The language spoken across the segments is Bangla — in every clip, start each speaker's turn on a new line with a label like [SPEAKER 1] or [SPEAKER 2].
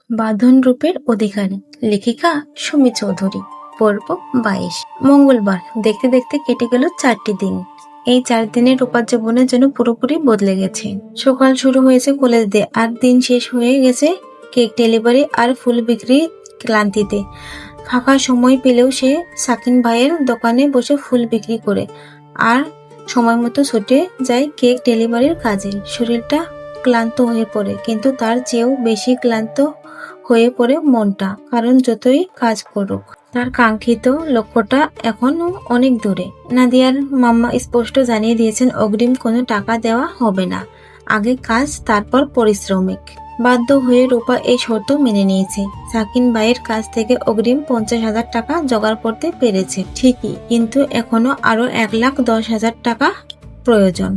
[SPEAKER 1] বাঁধন রূপের অধিকারী, লেখিকা সুমি চৌধুরী। পর্ব 22। মঙ্গলবার। দেখতে দেখতে কেটে গেল 4টি দিন। এই 4 দিনে রূপার জীবনের জন্য পুরোপুরি বদলে গেছে। সকাল শুরু হয়েছে কলেজ দিয়ে, আর দিন শেষ হয়ে গেছে কেক ডেলিভারি আর ফুল বিক্রি ক্লান্তিতে। ফাঁকা সময় পেলেও সে সাকিন ভাইয়ের দোকানে বসে ফুল বিক্রি করে আর সময় মতো ছুটে যায় কেক ডেলিভারির কাজে। শরীরটা ক্লান্ত হয়ে পড়ে, কিন্তু তার চেয়েও বেশি ক্লান্ত হয়ে পড়ে মনটা, কারণ যতই কাজ করুক তার কাঙ্ক্ষিত লক্ষ্যটা এখনো অনেক দূরে। নাদিয়ার মাম্মা স্পষ্ট জানিয়ে দিয়েছেন অগ্রিম কোনো টাকা দেওয়া হবে না, আগে কাজ তারপর পারিশ্রমিক। বাধ্য হয়ে রূপা এই শর্ত মেনে নিয়েছে। সাকিন ভাইয়ের কাছ থেকে অগ্রিম 50,000 টাকা জোগাড় করতে পেরেছে ঠিকই, কিন্তু এখনো আরো 1,10,000 টাকা প্রয়োজন।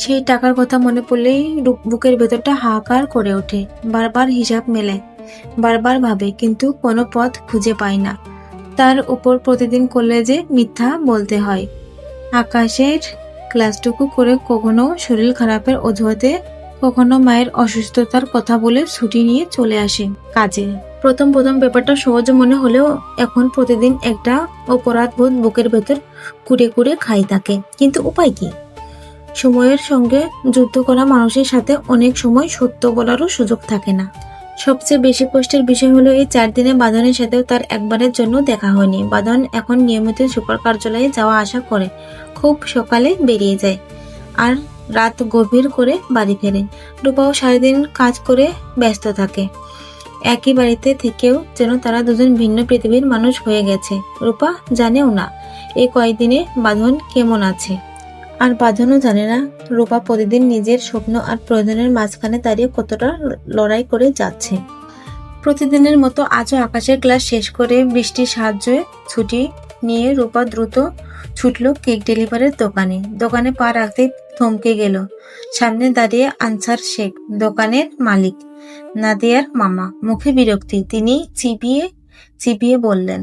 [SPEAKER 1] সেই টাকার কথা মনে পড়লেই বুকের ভেতরটা হাহাকার করে ওঠে। বারবার হিসাব মেলে, বারবার ভাবে, কিন্তু কোনো পথ খুঁজে পায় না। তার উপর প্রতিদিন কলেজে মিথ্যা বলতে হয়। আকাশের ক্লাসটুকু করে কখনো শরীর খারাপের অজুহাতে, কখনো মায়ের অসুস্থতার কথা বলে ছুটি নিয়ে চলে আসে কাজে। প্রথম প্রথম ব্যাপারটা সহজ মনে হলেও এখন প্রতিদিন একটা অপরাধবোধ বুকের ভেতর কুড়ে কুড়ে খাই থাকে। কিন্তু উপায় কি? সময়ের সঙ্গে যুদ্ধ করা মানুষের সাথে অনেক সময় সত্য বলারও সুযোগ থাকে না। সবচেয়ে বেশি কষ্টের বিষয় হলো এই 4 দিনে বাঁধনের সাথেও তার একবারের জন্য দেখা হয়নি। বাঁধন এখন নিয়মিত সুপার কার্যালয়ে যাওয়া আসা করে, খুব সকালে বেরিয়ে যায় আর রাত গভীর করে বাড়ি ফেরে। রূপাও সারাদিন কাজ করে ব্যস্ত থাকে। একই বাড়িতে থেকেও যেন তারা দুজন ভিন্ন পৃথিবীর মানুষ হয়ে গেছে। রূপা জানেও না এই কয়েকদিনে বাঁধন কেমন আছে, আর বাঁধনও জানে না রূপা প্রতিদিন নিজের স্বপ্ন আর প্রয়োজনের মাঝখানে দাঁড়িয়ে কতটা লড়াই করে যাচ্ছে। প্রতিদিনের মতো আজও আকাশের ক্লাস শেষ করে বৃষ্টির সাহায্যে ছুটি নিয়ে রূপা দ্রুত ছুটল কেক ডেলিভারির দোকানে। দোকানে পা রাখতেই থমকে গেল। সামনে দাঁড়িয়ে আনসার শেখ, দোকানের মালিক, নাদিয়ার মামা। মুখে বিরক্তি। তিনি চিবিয়ে চিবিয়ে বললেন,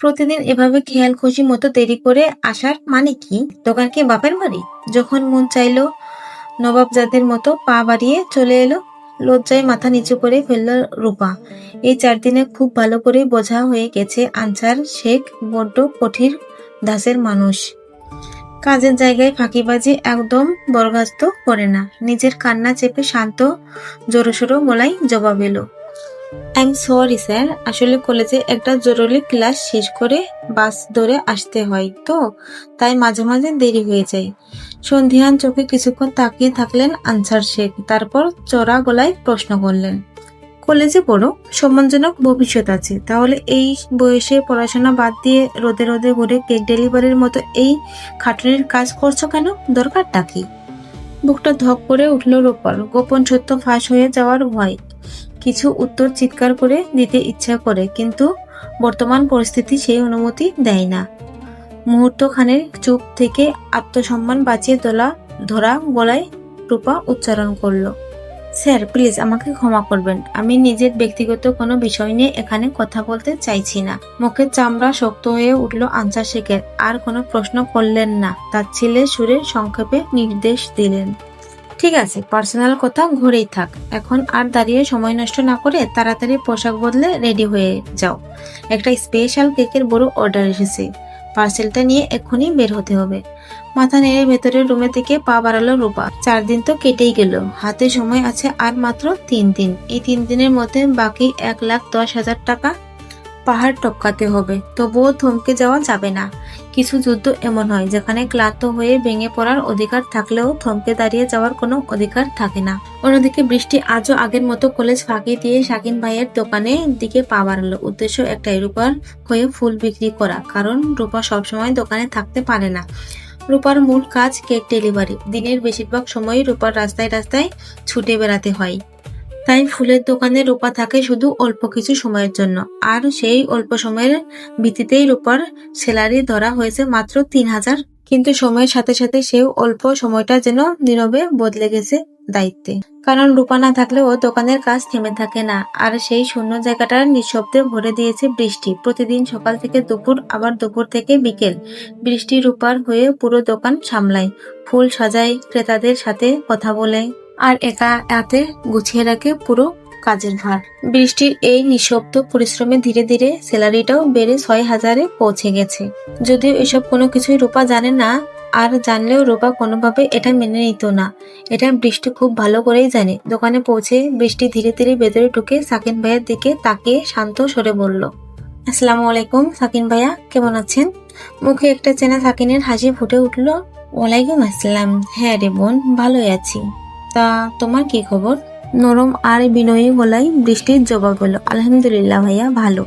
[SPEAKER 1] প্রতিদিন এভাবে খেয়াল খুশি মতো দেরি করে আসার মানে কি? দোকান কি বাপের বাড়ি? যখন মন চাইলো নবাবজাদের মতো পা বাড়িয়ে চলে এলো। লজ্জায় মাথা নিচু করে ফেলল রূপা। এই 4 দিনে খুব ভালো করে বোঝা হয়ে গেছে আনসার শেখ বড্ড কঠিন ধাঁচের মানুষ। কাজের জায়গায় ফাঁকিবাজি একদম বরখাস্ত করে না। নিজের কান্না চেপে শান্ত জোরসোরো গলায় জবাব এলো, আই এম সরি স্যার, আসলে কলেজে একটা জরুরি ক্লাস শেষ করে বাস ধরে আসতে হয় তো, তাই মাঝে মাঝে দেরি হয়ে যায়। সন্ধিহান চোখে কিছুক্ষণ তাকিয়ে থাকলেন আনসার শেখ, তারপর চড়া গলায় প্রশ্ন করলেন, কলেজে পড়ো, সম্মানজনক ভবিষ্যৎ আছে, তাহলে এই বয়সে পড়াশোনা বাদ দিয়ে রোদে রোদে ঘুরে কেক ডেলিভারির মতো এই খাটুনির কাজ করছো কেন? দরকারটা কি? বুকটা ধক করে উঠল রূপার। গোপন সত্য ফাঁস হয়ে যাওয়ার ভয়। কিছু উত্তর চিৎকার করে দিতে ইচ্ছা করে, কিন্তু বর্তমান পরিস্থিতি সেই অনুমতি দেয় না। মুহূর্তখানের চুপ থেকে আত্মসম্মান বাঁচিয়ে ধরা গলায় রূপা উচ্চারণ করল, স্যার প্লিজ আমাকে ক্ষমা করবেন, আমি নিজের ব্যক্তিগত কোনো বিষয় নিয়ে এখানে কথা বলতে চাইছি না। মুখের চামড়া শক্ত হয়ে উঠল আনসার শেখের। আর কোনো প্রশ্ন করলেন না, তার ছেলে সুরে সংক্ষেপে নির্দেশ দিলেন, ঠিক আছে, পার্সোনাল কথা ঘরেই থাক। এখন আর দাঁড়িয়ে সময় নষ্ট না করে তাড়াতাড়ি পোশাক বদলে রেডি হয়ে যাও। একটা স্পেশাল কেকের বড় অর্ডার এসেছে, পার্সেলটা নিয়ে এক্ষুনি বের হতে হবে। মাথা নেড়ে ভেতরের রুমে থেকে পা বাড়ালো রূপা। 4 দিন তো কেটেই গেল, হাতে সময় আছে আর মাত্র 3 দিন। এই 3 দিনের মধ্যে বাকি 1,10,000 টাকা পাহাড় টপকাতে হবে। তবুও থমকে যাওয়া যাবে না। কিছু যুদ্ধ এমন হয় যেখানে ক্লান্ত হয়ে ভেঙে পড়ার অধিকার থাকলেও থমকে দাঁড়িয়ে যাওয়ার কোনো অধিকার থাকে না। অন্যদিকে বৃষ্টি আজও আগের মতো কলেজ ফাঁকি দিয়ে শাকিন ভাইয়ের দোকানের দিকে পা বাড়ালো। উদ্দেশ্য একটাই, রূপার হয়ে ফুল বিক্রি করা, কারণ রূপা সবসময় দোকানে থাকতে পারে না। রূপার মূল কাজ কেক ডেলিভারি। দিনের বেশিরভাগ সময়ই রূপার রাস্তায় রাস্তায় ছুটে বেড়াতে হয়। তাই ফুলের দোকানে রূপা থাকে শুধু অল্প কিছু সময়ের জন্য, আর সেই অল্প সময়ের ভিত্তিতেই রূপার স্যালারি ধরা হয়েছে মাত্র 3,000। কিন্তু সময়ের সাথে সাথে সেও অল্প সময়টা যেন নীরবে বদলে গেছে দায়িত্বে। কারণ রূপা না থাকলেও দোকানের কাজ থেমে থাকে না, আর সেই শূন্য জায়গাটা নিঃশব্দে ভরে দিয়েছে বৃষ্টি। প্রতিদিন সকাল থেকে দুপুর, আবার দুপুর থেকে বিকেল, বৃষ্টি রূপার হয়ে পুরো দোকান সামলায়, ফুল সাজায়, ক্রেতাদের সাথে কথা বলে, আর একা হাতে গুছিয়ে রাখে পুরো কাজের ভার। বৃষ্টির এই নিঃশব্দ পরিশ্রমে ধীরে ধীরে স্যালারিটাও বেড়ে 6,000-এ পৌঁছে গেছে। যদিও এসব কোনো কিছুই রূপা জানে না, আর জানলেও রূপা কোনোভাবে এটা মেনে নিত না। এটা বৃষ্টি খুব ভালো করেই জানে। দোকানে পৌঁছে বৃষ্টি ধীরে ধীরে ভেতরে ঢুকে সাকিন ভাইয়ের দিকে তাকিয়ে শান্ত স্বরে বলল, আসসালামু আলাইকুম সাকিন ভাইয়া, কেমন আছেন? মুখে একটা চেনা সাকিনের হাসি ফুটে উঠল। ওয়ালাইকুম আসসালাম। হ্যাঁ রে বোন, ভালোই আছি। তা তোমার কি খবর? নরম আর বিনয়ী গলায় বৃষ্টির জবাব হলো, আলহামদুলিল্লাহ ভাইয়া, ভালো।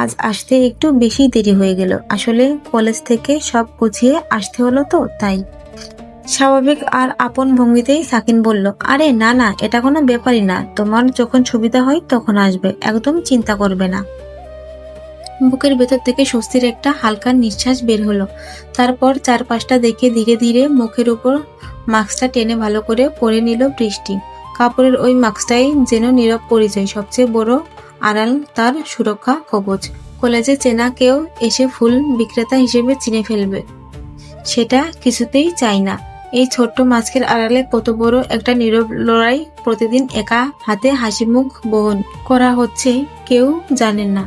[SPEAKER 1] আজ আসতে একটু বেশি দেরি হয়ে গেল, আসলে কলেজ থেকে সব গুছিয়ে আসতে হলো তো তাই। স্বাভাবিক আর আপন ভঙ্গিতেই সাকিন বলল, আরে না না, এটা কোনো ব্যাপারই না, তোমার যখন সুবিধা হয় তখন আসবে, একদম চিন্তা করবে না। বুকের ভেতর থেকে স্বস্তির একটা হালকা নিঃশ্বাস বের হলো। তারপর চারপাশটা দেখে ধীরে ধীরে মুখের উপর মাস্কটা টেনে ভালো করে পরে নিল বৃষ্টি। কাপড়ের ওই মাস্কটাই যেন নীরব পরিচয়, সবচেয়ে বড় আড়াল, তার সুরক্ষা কবচ। কলেজে চেনা কেউ এসে ফুল বিক্রেতা হিসেবে চিনে ফেলবে, সেটা কিছুতেই চাই না। এই ছোট্ট মাস্কের আড়ালে কত বড় একটা নীরব লড়াই প্রতিদিন একা হাতে হাসি মুখ বহন করা হচ্ছে কেউ জানেন না।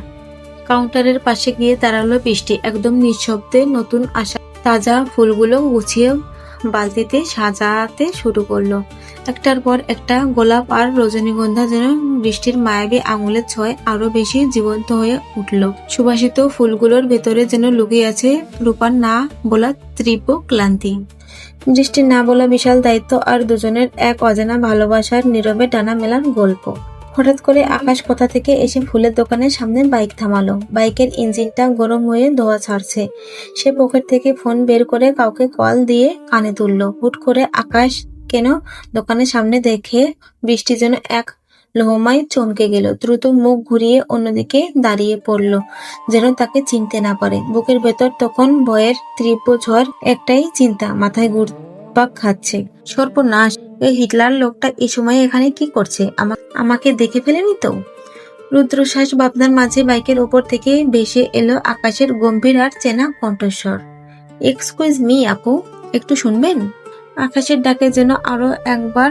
[SPEAKER 1] কাউন্টারের পাশে গিয়ে দাঁড়ালো বৃষ্টি, একদম নিঃশব্দে নতুন আসা তাজা ফুলগুলো গুছিয়ে বালতিতে সাজাতে শুরু করলো। একটার পর একটা গোলাপ আর রজনীগন্ধা যেন বৃষ্টির মায়াবী আঙুলের ছোঁয়ায় আরো বেশি জীবন্ত হয়ে উঠল। সুবাসিত ফুলগুলোর ভেতরে যেন লুকিয়ে আছে রূপার না বলা তীব্র ক্লান্তি, বৃষ্টির না বলা বিশাল দায়িত্ব, আর দুজনের এক অজানা ভালোবাসার নীরবে টানা মেলার গল্প। হঠাৎ করে আকাশ কোথা থেকে এসে ফুলের দোকানের সামনে বাইক থামালো। বাইকের ইঞ্জিনটা গরম হয়ে ধোঁয়া ছাড়ছে। সে পকেট থেকে ফোন বের করে কাউকে কল দিয়ে কানে তুললো। হুট করে আকাশ কেন দোকানের সামনে দেখে বৃষ্টি যেন এক লোহমায় চমকে গেল। দ্রুত মুখ ঘুরিয়ে অন্যদিকে দাঁড়িয়ে পড়ল, যেন তাকে চিনতে না পারে। বুকের ভেতর তখন ভয়ের তীব্র ঝড়, একটাই চিন্তা মাথায় ঘুরপাক খাচ্ছে, সর্বনাশ, এই হিটলার লোকটা এই সময় এখানে কি করছে? আমাকে দেখে ফেলেনি তো? রুদ্রশ্বাস ভাবনার মাঝে বাইকের ওপর থেকে ভেসে এলো আকাশের গম্ভীর আর চেনা কণ্ঠস্বর, এক্সকিউজ মি আপু, একটু শুনবেন? আকাশের ডাকে যেন আরো একবার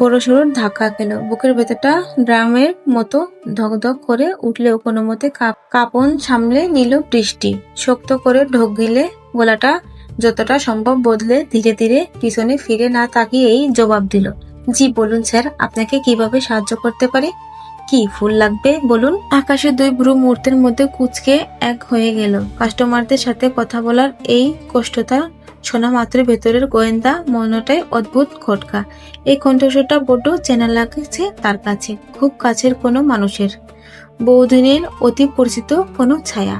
[SPEAKER 1] বড়সড় ধাক্কা খেল। বুকের ভেতরটা ড্রামের মতো ধকধক করে উঠলেও কোনো মতে কাঁপন সামলে নিল বৃষ্টি। শক্ত করে ঢোক গিলে গলাটা যতটা সম্ভব বদলে ধীরে ধীরে পিছনে ফিরে না তাকিয়েই জবাব দিল, জি বলুন স্যার, আপনাকে কিভাবে সাহায্য করতে পারি? কি ফুল লাগবে বলুন? আকাশের দুই ভ্রু মুহূর্তের মধ্যে কুঁচকে এক হয়ে গেল। কাস্টমারদের সাথে কথা বলার এই কষ্টতা শোনা মাত্র ভেতরের গোয়েন্দা মনটাই অদ্ভুত খটকা। এই কণ্ঠস্বরটা বড্ড চেনা লাগছে তার কাছে, খুব কাছের কোনো মানুষের, বহুদিনের অতি পরিচিত কোনো ছায়া।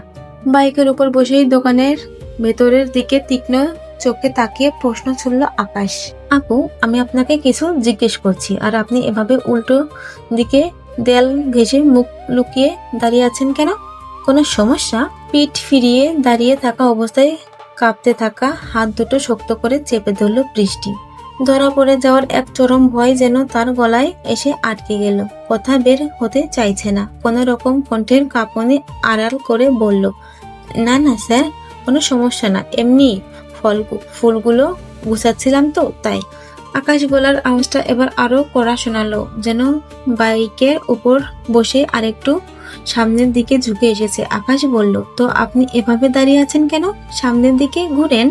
[SPEAKER 1] বাইকের উপর বসেই দোকানের ভেতরের দিকে তীক্ষ্ণ চোখে তাকিয়ে প্রশ্ন ছুড়ল আকাশ, আপু, আমি আপনাকে কিছু জিজ্ঞেস করছি, আর আপনি এভাবে উল্টো দিকে দেয়াল ঘেঁষে মুখ লুকিয়ে দাঁড়িয়ে আছেন কেন? কোনো সমস্যা? পিঠ ফিরিয়ে দাঁড়িয়ে থাকা অবস্থায় কাঁপতে থাকা হাত দুটো শক্ত করে চেপে ধরল বৃষ্টি। ধরা পড়ে যাওয়ার এক চরম ভয় যেন তার গলায় এসে আটকে গেল। কথা বের হতে চাইছে না। কোনো রকম কণ্ঠের কাঁপুনি আড়াল করে বলল, না না স্যার, কোনো সমস্যা না, এমনি ফুলগুলো গুছাচ্ছিলাম তো তাই। আকাশ গলার আওয়াজটা এবার আরো কড়া শোনালো, যেন বাইকের উপর বসে আরেকটু সামনের দিকে ঝুঁকে এসেছে। আকাশ বলল, তো আপনি এভাবে দাঁড়িয়ে আছেন কেন? সামনের দিকে ঘুরেন।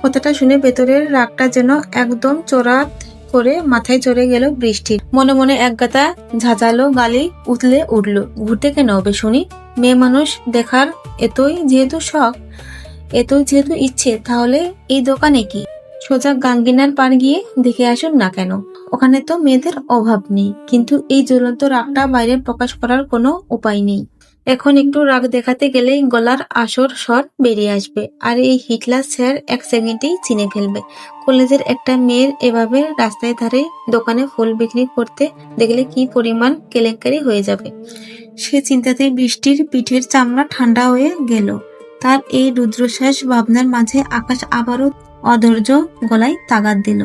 [SPEAKER 1] কথাটা শুনে ভেতরের রাগটা যেন একদম চোরাত করে মাথায় চড়ে গেল বৃষ্টির। মনে মনে একগাতা ঝাঁঝালো গালি উতলে উঠল। ঘুরতে কেন হবে শুনি? মেয়ে মানুষ দেখার এতই যেহেতু শখ, এতই যেহেতু ইচ্ছে, তাহলে এই দোকানে কি? সোজা গাঙ্গিনার পার গিয়ে দেখে আসুন না কেন? ওখানে তো মেয়েদের অভাব নেই। কিন্তু এই জ্বলন্ত রাগটা বাইরে প্রকাশ করার কোনো উপায় নেই। এখন একটু রাগ দেখাতে গেলেই গলার আসর স্বর বেরিয়ে আসবে, আর এই হিটলার স্যার এক সেকেন্ডেই চিনে ফেলবে। কলেজের একটা মেয়ের এভাবে রাস্তায় ধারে দোকানে ফুল বিক্রি করতে দেখলে কি পরিমাণ কেলেঙ্কারি হয়ে যাবে, সে চিন্তাতেই বৃষ্টির পিঠের চামড়া ঠান্ডা হয়ে গেল। তার এই রুদ্রশ্বাস ভাবনার মাঝে আকাশ আবারও অধৈর্য গলায় তাগাদ দিল,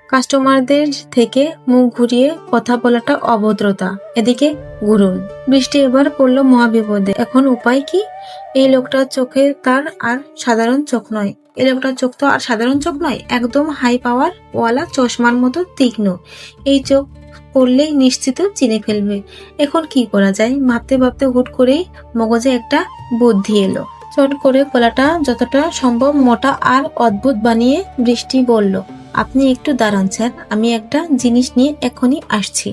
[SPEAKER 1] কাস্টমারদের থেকে মুখ ঘুরিয়ে কথা বলাটা অভদ্রতা, এদিকে ঘুরুন। বৃষ্টি এবার পড়লো মহাবিপদে। এখন উপায় কি? এই লোকটার চোখে তার আর সাধারণ চোখ নয়, এই লোকটার চোখ তো আর সাধারণ চোখ নয়, একদম হাই পাওয়ার ওয়ালা চশমার মতো তীক্ষ্ণ। এই চোখ করলেই নিশ্চিত চিনে ফেলবে। এখন কি করা যায় ভাবতে ভাবতে হুট করেই মগজে একটা বুদ্ধি এলো। চট করে গলাটা যতটা সম্ভব মোটা আর অদ্ভুত বানিয়ে বৃষ্টি বলল, আপনি একটু দাঁড়ান স্যার, আমি একটা জিনিস নিয়ে এখনই আসছি।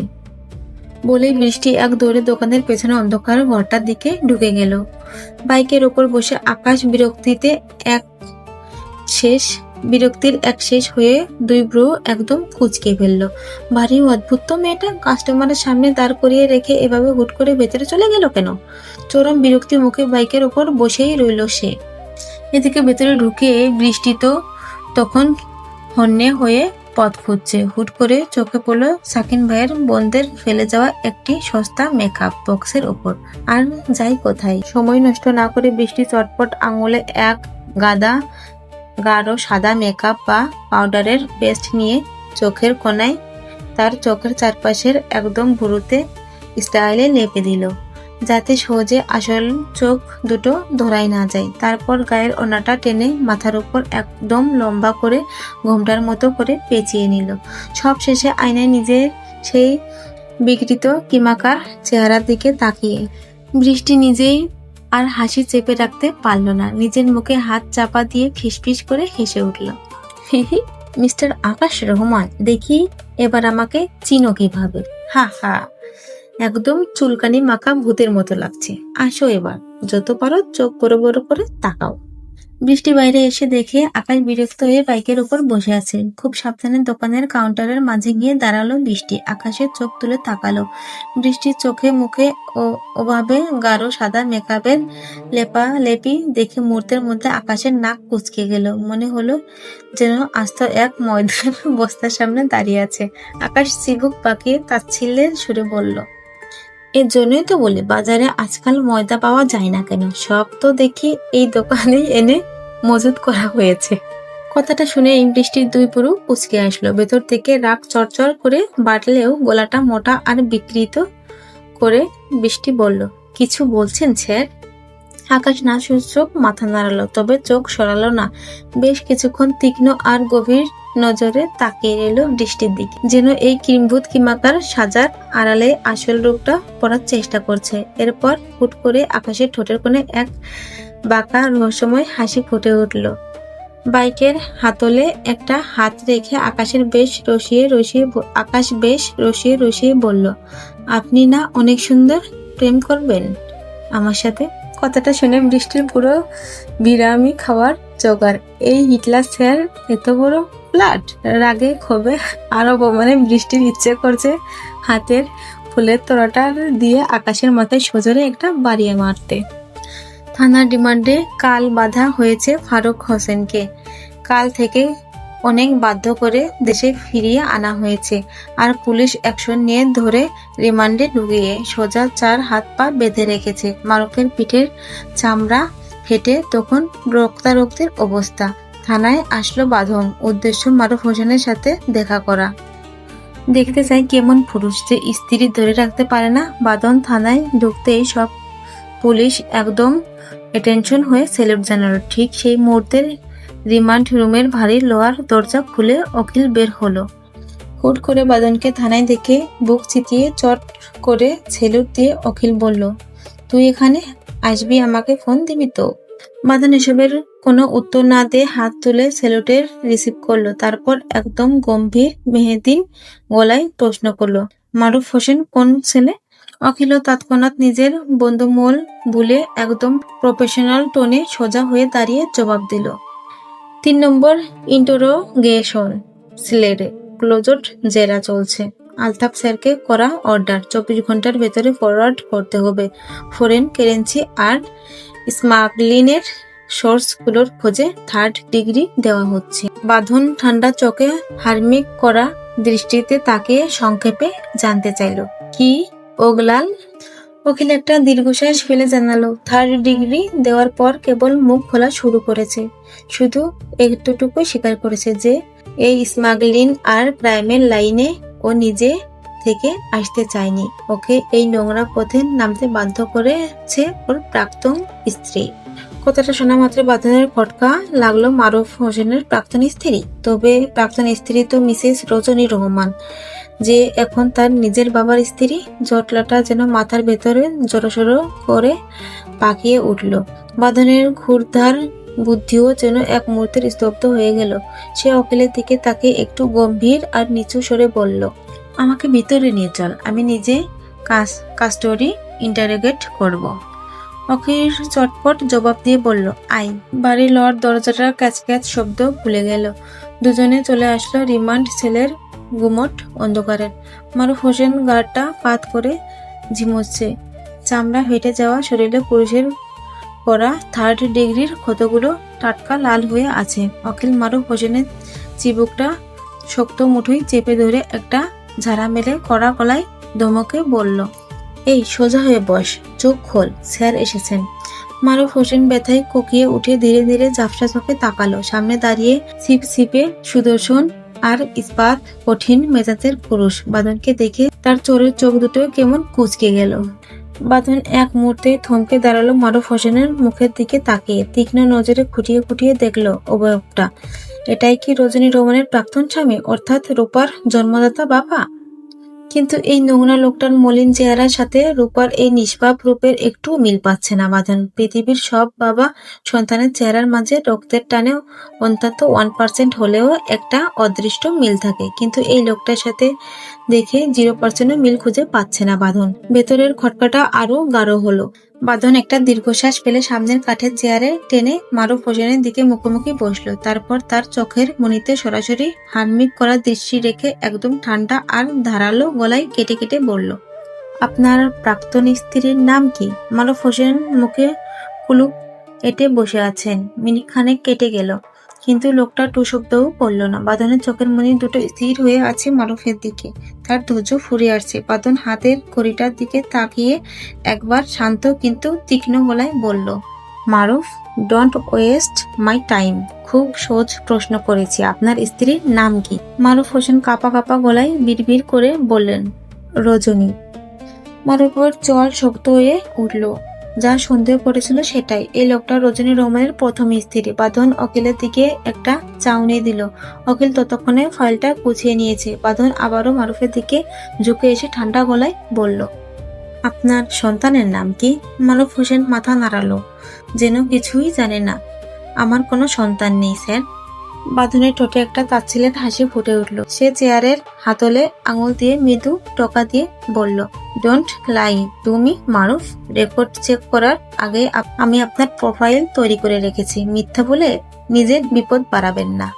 [SPEAKER 1] বলেই বৃষ্টি এক দৌড়ে দোকানের পেছনে অন্ধকার ঘরটার দিকে ঢুকে গেল। বাইকের ওপর বসে আকাশ বিরক্তির এক শেষ হয়ে দুই ব্রু একদম কুঁচকে ফেলল। ভারী অদ্ভুত তো মেয়েটা, কাস্টমারের সামনে দাঁড় করিয়ে রেখে এভাবে হুট করে ভেতরে চলে গেল কেন? চরম বিরক্তি মুখে বাইকের ওপর বসেই রইল সে। এদিকে ভেতরে ঢুকে বৃষ্টি তো তখন হন্যে হয়ে পথ খুঁজছে। হুট করে চোখে পড়ল সাকিন ভাইয়ের বোনদের ফেলে যাওয়া একটি সস্তা মেকআপ বক্সের ওপর। আর যাই কোথায়, সময় নষ্ট না করে বৃষ্টি চটপট আঙুলে এক গাদা গাঢ় সাদা মেকআপ বা পাউডারের পেস্ট নিয়ে চোখের কোনায় তার চোখের চারপাশের একদম ভুরুতে স্টাইলে লেপে দিল, যাতে সহজে আসল চোখ দুটো ধরাই না যায়। তারপর গায়ের ওড়নাটা টেনে মাথার উপর একদম লম্বা করে ঘোমটার মতো করে পেঁচিয়ে নিল। সব শেষে আয়নায় নিজের সেই বিকৃত কিমাকার চেহারার দিকে তাকিয়ে বৃষ্টি নিজেই আর হাসি চেপে রাখতে পারল না। নিজের মুখে হাত চাপা দিয়ে ফিসফিস করে হেসে উঠল। হিহি, মিস্টার আকাশ রহমান, দেখি এবার আমাকে চিনো কিভাবে? হা হা, একদম চুলকানি মাখা ভূতের মতো লাগছে। আসো এবার, যত পারো চোখ বড় বড় করে তাকাও। বৃষ্টি বাইরে এসে দেখে আকাশ বিরক্ত হয়ে বাইকের উপর বসে আছে। খুব সাবধানে দোকানের কাউন্টারের মাঝে গিয়ে দাঁড়ালো বৃষ্টি। আকাশের চোখ তুলে তাকালো। বৃষ্টির চোখে মুখে ওভাবে গাঢ় সাদা মেকআপের লেপালেপি দেখে মুহূর্তের মধ্যে আকাশের নাক কুঁচকে গেল। মনে হলো যেন আস্ত এক ময়দার বস্তার সামনে দাঁড়িয়ে আছে। আকাশ চিবুক পাকিয়ে তাচ্ছিল্যের সুরে বলল, এর জন্যই তো বলি বাজারে আজকাল ময়দা পাওয়া যায় না কেন, সব তো দেখি এই দোকানেই এনে মজুত করা হয়েছে। কথাটা শুনে বৃষ্টির দুই পুরু কুঁচকে আসলো। ভেতর থেকে রাগ চরচর করে বাটলেও গলাটা মোটা আর বিকৃত করে বৃষ্টি বলল, কিছু বলছেন স্যার? আকাশ না সূচক মাথা নাড়ালো, তবে চোখ সরালো না। বেশ কিছুক্ষণ তীক্ষ্ণ আর গভীর নজরে তাকিয়ে রইল বৃষ্টির দিকে, যেন এই কিম্ভূত কিমাকার সাজার আড়ালে আসল রূপটা পড়ার চেষ্টা করছে। এরপর হুট করে আকাশের ঠোঁটের কোণে এক বাঁকা রহস্যময় হাসি ফুটে উঠল। বাইকের হাতলে একটা হাত রেখে আকাশ বেশ রসিয়ে রসিয়ে বলল, আপনি না অনেক সুন্দর, প্রেম করবেন আমার সাথে? কথাটা শুনে বৃষ্টির পুরো বিরামি খাওয়ার জোগাড়। এই হিটলার স্যার এত বড় ফ্ল্যাট! রাগে ক্ষোভে আর অপমানে বৃষ্টির ইচ্ছে করছে হাতের ফুলের তোড়াটা দিয়ে আকাশের মাথায় সজোরে একটা বাড়িয়ে মারতে। থানার রিমান্ডে কাল বাধা হয়েছে ফারুক হোসেনকে। কাল থেকে অনেক বাধ্য করে দেশে ফিরিয়ে আনা হয়েছে। আর পুলিশ অ্যাকশন নিয়ে ধরে রিমান্ডে ঢুকিয়ে সোজা 4 হাত পা বেঁধে রেখেছে। মারুফের পিঠের চামড়া ফেটে তখন রক্তারক্তির অবস্থা। থানায় আসলো বাঁধন, উদ্দেশ্য মারুফ হোসেনের সাথে দেখা করা। দেখতে চাই কেমন পুরুষ যে স্ত্রী ধরে রাখতে পারে না। বাঁধন থানায় ঢুকতেই সব পুলিশ একদম অ্যাটেনশন হয়ে সেলুট জানালো। ঠিক সেই মুহূর্তে রিমান্ড রুমের ভারী লোহার দরজা খুলে অখিল বের হলো। হুট করে বাঁধনকে থানায় দেখে বুক চিতিয়ে চট করে সেলুট দিয়ে অখিল বলল, তুই এখানে আসবি, আমাকে ফোন দিবি তো? বাঁধন এসবের কোনো উত্তর না দিয়ে হাত তুলে সেলুটের রিসিভ করলো। তারপর একদম গম্ভীর মেহেদি গলায় প্রশ্ন করলো, মারুফ হোসেন কোন ছেলে? অখিল তৎক্ষণাৎ নিজের বন্ধুমূল ভুলে একদম প্রফেশনাল টোনে সোজা হয়ে দাঁড়িয়ে জবাব দিল, 3 নম্বর ইন্টারোগেশন সেলে ক্লোজড জেরা চলছে। আলতাফ স্যারকে করা অর্ডার, 24 ঘন্টার ভেতরে ফরওয়ার্ড করতে হবে। ফরেন কারেন্সি আর স্মাগলিংয়ের সোর্সগুলোর খোঁজে 3rd ডিগ্রি দেওয়া হচ্ছে। বাঁধন ঠান্ডা চোখে হার্মিক করা দৃষ্টিতে তাকিয়ে সংক্ষেপে জানতে চাইল, কি ওগলাল? অখিল একটা দীর্ঘশ্বাস ফেলে জানালো, 3rd ডিগ্রি দেওয়ার পর কেবল মুখ খোলা শুরু করেছে। শুধু এতটুকু স্বীকার করেছে যে এই স্মাগলিং আর ক্রাইমের লাইনে ও নিজে থেকে আসতে চায়নি। ওকে এই নোংরা পথে নামতে বাধ্য করেছে ওর প্রাক্তন স্ত্রী। কথাটা শোনা মাত্র বাঁধনের খটকা লাগলো মারুফ হোসেনের প্রাক্তন স্ত্রী। তবে প্রাক্তন স্ত্রী তো মিসেস রজনী রহমান। যে এখন তার নিজের বাবার স্ত্রী। জটলাটা যেন মাথার ভেতরে জড়সড় করে পাকিয়ে উঠল। বাঁধনের ক্ষুরধার বুদ্ধিও যেন এক মুহূর্তের স্তব্ধ হয়ে গেল। সে অখিলের দিকে তাকে একটু গম্ভীর আর নিচু স্বরে বলল, আমাকে ভিতরে নিয়ে চল, আমি নিজে কাস্টডি ইন্টারোগেট করব। অখিল চটপট জবাব দিয়ে বলল, আই। বাড়ি লওয়ার দরজাটার ক্যাচ ক্যাচ শব্দ ভুলে গেল। দুজনে চলে আসলো রিমান্ড সেলের গুমট অন্ধকারের। মারুফ হোসেন গাড়টা পাত করে ঝিমুচ্ছে। চামড়া হেঁটে যাওয়া শরীরে পুরুষের করা 3rd ডিগ্রির ক্ষতগুলো টাটকা লাল হয়ে আছে। অখিল মারুফ হোসেনের চিবুকটা শক্ত মুঠোয় চেপে ধরে একটা ঝাড়া মেলে কড়া গলায় ধমকে বলল, এই সোজা হয়ে বস, চোখ খোল, স্যার এসেছেন। মারুফ হোসেন ব্যথায় কোকিয়ে উঠে ধীরে ধীরে ঝাপসা চোখে তাকালো। সামনে দাঁড়িয়ে ছিপে সুদর্শন আর ইস্পাত কঠিন মেজাজের পুরুষ। বাঁধনকে দেখে তার চোরের চোখ দুটো কেমন কুঁচকে গেল। বাঁধন এক মুহূর্তে থমকে দাঁড়ালো মারুফ হোসেনের মুখের দিকে তাকিয়ে। তীক্ষ্ণ নজরে খুঁটিয়ে খুঁটিয়ে দেখলো অবয়বটা। এটাই কি রজনী রোমানের প্রাক্তন স্বামী, অর্থাৎ রূপার জন্মদাতা বাবা? কিন্তু এই নোংরা লোকটার মলিন চেহারার সাথে রূপার এই নিষ্পাপ রূপের একটু মিল পাচ্ছে না বাঁধন। পৃথিবীর সব বাবা সন্তানের চেহারার মাঝে রক্তের টানে অন্তত 1% হলেও একটা অদৃষ্ট মিল থাকে, কিন্তু এই লোকটার সাথে দেখে 0% মিল খুঁজে পাচ্ছে না বাঁধন। ভেতরের খটকাটা আরো গাঢ় হলো। বাঁধন একটা দীর্ঘশ্বাস ফেলে সামনের কাঠের চেয়ারে টেনে মারুফ হোসেনের দিকে মুখোমুখি বসলো। তারপর তার চোখের মনিতে সরাসরি হানমিক করা দৃষ্টি রেখে একদম ঠান্ডা আর ধারালো গলায় কেটে কেটে বলল, আপনার প্রাক্তন স্ত্রীর নাম কি? মারুফ হোসেন মুখে কুলুপ এঁটে বসে আছেন। মিনিট খানেক কেটে গেল, কিন্তু লোকটা টু শব্দও করল না। বাঁধনের চোখের মনি দুটো স্থির হয়ে আছে মারুফের দিকে। তার ধৈর্য ফুরিয়ে আসছে। বাঁধন হাতের ঘড়িটার দিকে তাকিয়ে একবার শান্ত কিন্তু তীক্ষ্ণ গলায় বলল, মারুফ, ডোন্ট ওয়েস্ট মাই টাইম। খুব সহজ প্রশ্ন করেছি, আপনার স্ত্রীর নাম কি? মারুফ হোসেন কাঁপা কাঁপা গলায় বিড়বিড় করে বললেন, রজনী। মারুফের চোয়াল শক্ত হয়ে উঠল। যা সন্দেহ করেছিল সেটাই। এই লোকটা রজনী রহমানের প্রথম স্ত্রী। বাঁধন অখিলের দিকে একটা চাউনি দিল। অখিল ততক্ষণে ফাইলটা গুছিয়ে নিয়েছে। বাঁধন আবারও মারুফের দিকে ঝুঁকে এসে ঠান্ডা গলায় বলল, আপনার সন্তানের নাম কি? মারুফ হোসেন মাথা নাড়ালো, যেন কিছুই জানে না। আমার কোনো সন্তান নেই স্যার। বাঁধনের ঠোঁটে একটা তাচ্ছিলের হাসি ফুটে উঠল। সে চেয়ারের হাতলে আঙুল দিয়ে মৃদু টোকা দিয়ে বলল, don't lie to me Maruf. Record check করার আগে আমি আপনার প্রোফাইল তৈরি করে রেখেছি। মিথ্যা বলে নিজের বিপদ বাড়াবেন না।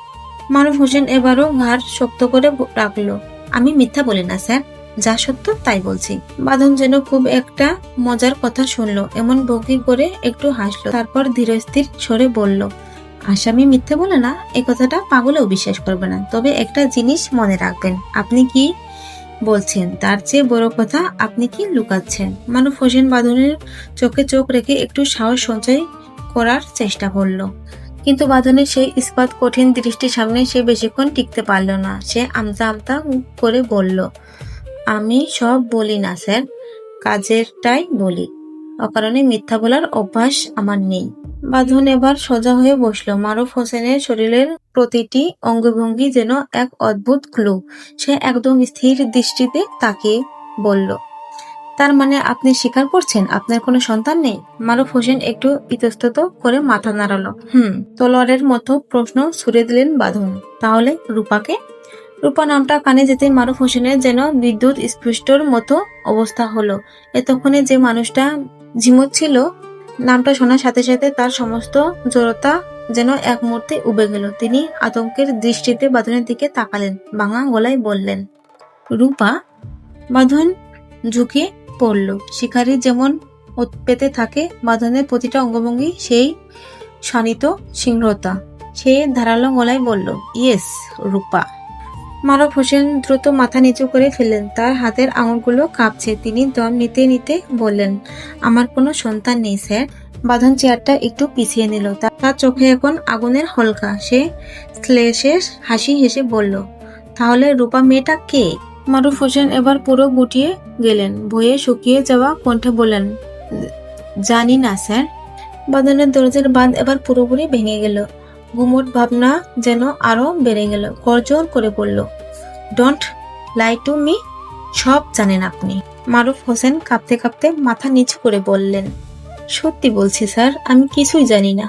[SPEAKER 1] মারুফ হোসেন এবারও ঘাড় শক্ত করে রাখলো, আমি মিথ্যা বলি না স্যার, যা সত্য তাই বলছি। বাঁধন যেন খুব একটা মজার কথা শুনলো এমন ভঙ্গি করে একটু হাসলো। তারপর ধীরস্থির স্বরে বলল, আসামি মিথ্যে বলে না, এই কথাটা পাগলেও বিশ্বাস করবে না। তবে একটা জিনিস মনে রাখবেন, আপনি কি বলছেন তার চেয়ে বড় কথা আপনি কি লুকাচ্ছেন। মারুফ হোসেন বাঁধনের চোখে চোখ রেখে একটু সাহস সঞ্চয় করার চেষ্টা করলো, কিন্তু বাঁধনের সেই ইস্পাত কঠিন দৃষ্টির সামনে সে বেশিক্ষণ টিকতে পারল না। সে আমতা আমতা করে বলল, আমি সব বলি না স্যার, কাজেরটাই বলি। অকারণে মিথ্যা বলার অভ্যাস আমার নেই। বাঁধন এবার সোজা হয়ে বসলো। মারুফ হোসেনের শরীরের প্রতিটি অঙ্গভঙ্গি যেন এক অদ্ভুত ক্লু। সে একদম স্থির দৃষ্টিতে তাকিয়ে বলল, তার মানে আপনি স্বীকার করছেন আপনার কোনো সন্তান নেই? মারুফ হোসেন একটু ইতস্তত করে মাথা নাড়ালো। তলোয়ারের মতো প্রশ্ন ছুড়ে দিলেন বাঁধন। তাহলে রূপাকে? রূপা নামটা কানে যেতে মারুফ হোসেনের যেন বিদ্যুৎ স্পৃষ্টর মতো অবস্থা হলো। এতক্ষণে যে মানুষটা ঝিমোচ্ছিল, নামটা শোনার সাথে সাথে তার সমস্ত জড়তা যেন এক মুহূর্তে উবে গেল। তিনি আতঙ্কের দৃষ্টিতে বাঁধনের দিকে তাকালেন, ভাঙা গলায় বললেন, রূপা? বাঁধন ঝুঁকে পড়ল। শিকারী যেমন ওত পেতে থাকে, বাঁধনের প্রতিটা অঙ্গভঙ্গি সেই শানিত সিংহতা। সে ধারালো গলায় বলল, ইয়েস, রূপা। মারুফ হোসেন দ্রুত মাথা নিচু করে ফেললেন। তার হাতের আঙুলগুলো কাঁপছে। তিনি দম নিতে নিতে বললেন, আমার কোনো সন্তান নেই স্যার। বাঁধন চেয়ারটা একটু পিছিয়ে নিল। তার চোখে এখন আগুনের হলকা। সে শ্লেষের হাসি হেসে বলল, তাহলে রূপা মেয়েটা কে? মারুফ হোসেন এবার পুরো গুটিয়ে গেলেন। ভয়ে শুকিয়ে যাওয়া কণ্ঠে বললেন, জানি না স্যার। বাঁধনের দরজার বাঁধ এবার পুরোপুরি ভেঙে গেল। গুমট ভাবনা যেন আরো বেড়ে গেল। গর্জন করে বলল, ডোন্ট লাই টু মি। সব জানেন আপনি। মারুফ হোসেন কাঁপতে কাঁপতে মাথা নিচু করে বললেন, সত্যি বলছি স্যার, আমি কিছুই জানি না।